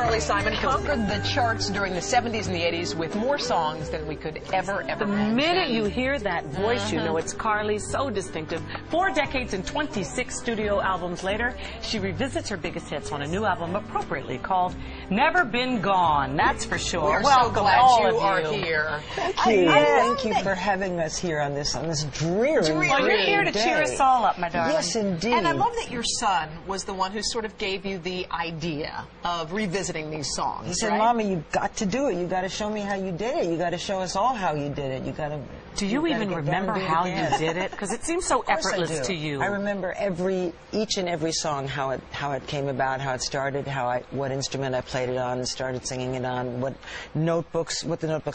Carly Simon conquered the charts during the 70s and the 80s with more songs than we could ever The imagine. minute you hear that voice, you know it's Carly, so distinctive. 4 decades and 26 studio albums later, she revisits her biggest hits on a new album appropriately called Never Been Gone, that's for sure. We're so Welcome, glad all you of are here. Thank you. Thank you for having us here on this dreary Well, you're here to day. cheer us all up, my darling. Yes, indeed. And I love that your son was the one who sort of gave you the idea of revisiting these songs. He said, right? "Mama, you've got to do it. You got to show me how you did it. You got to show us all how you did it. You got to." Do you even remember how you did it? Because it seems so effortless to you. I remember each and every song, how it came about, how it started, what instrument I played it on and started singing it on, what the notebooks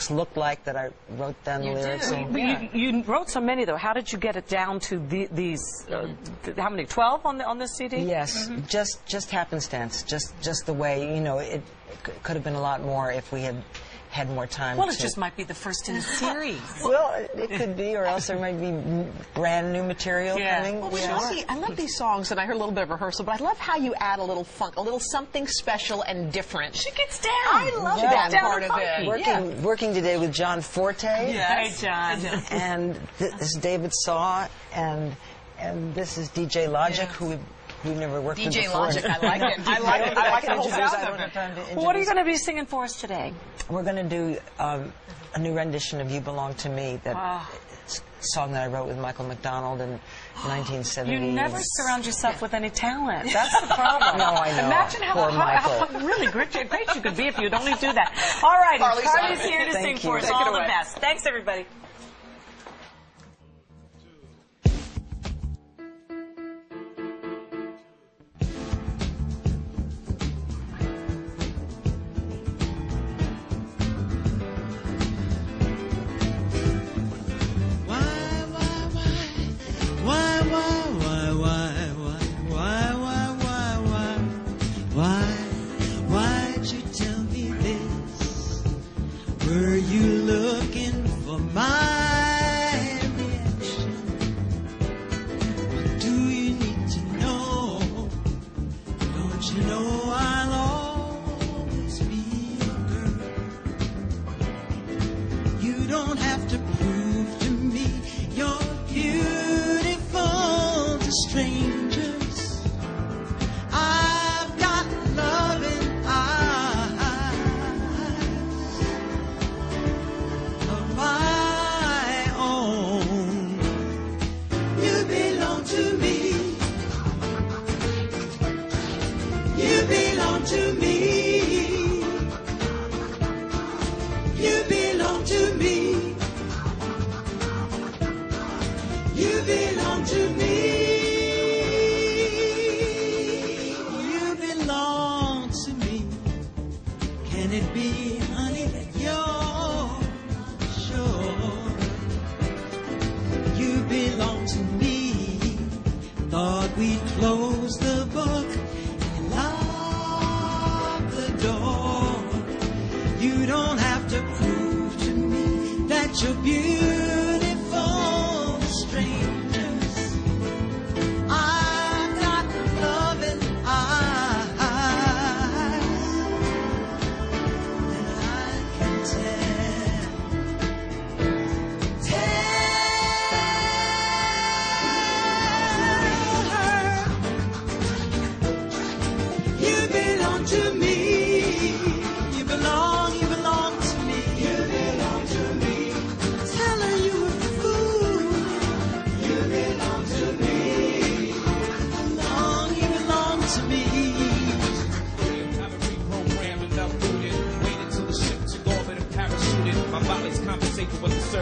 looked like that I wrote down the lyrics. But you wrote so many though. How did you get it down to these? How many? 12 on this CD? Yes, just happenstance. Just the way, you know, it could have been a lot more if we had more time. Well, it just might be the first in a series. Well, it could be, or else there might be brand new material coming. Well, see, I love these songs, and I heard a little bit of rehearsal, but I love how you add a little funk, a little something special and different. She gets down. I love that part of it. Working today with John Forte. Yes. Hey, John. And this is David Saw, and this is DJ Logic, who we've never worked with before. DJ Logic, I like it. I like it. I like the whole sound of it. What are you going to be singing for us today? We're going to do a new rendition of You Belong to Me, it's a song that I wrote with Michael McDonald in 1970. You never surround yourself with any talent. That's the problem. No, I know. Imagine how really great you could be if you'd only do that. All right, Carly's here to sing for us. All the best. Thanks, everybody. Why'd you tell me this? Were you looking for my reaction? What do you need to know? Don't you know I'll always be your girl? You don't have to prove to me you're beautiful to strangers. I've got loving eyes of my own. You belong to me. You belong to me. You belong to me. You belong to me. Can it be, honey, that you're sure you belong to me? Thought we'd close the book and lock the door. You don't have to prove to me that you're beautiful to strangers. I've got loving eyes.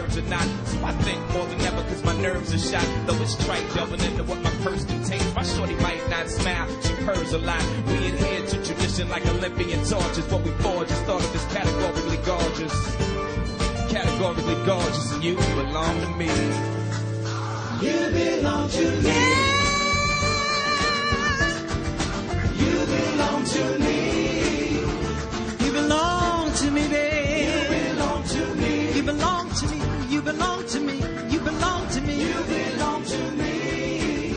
Or not. So I think more than ever cause my nerves are shot. Though it's trite, delving into what my purse contains. My shorty might not smile, she purrs a lot. We adhere to tradition like Olympian torches. What we forge is thought of as categorically gorgeous. Categorically gorgeous, and you belong to me. You belong to me. You belong to me. You belong to me, babe. You belong to me. You belong to me. You belong to me. You belong to me. You belong to me.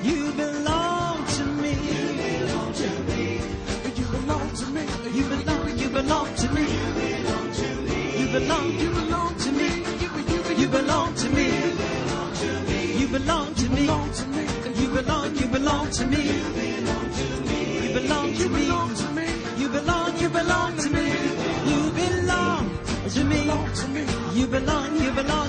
You belong to me. You belong to me. You belong to me. to me. You belong to me. You belong to me. You belong to me. You belong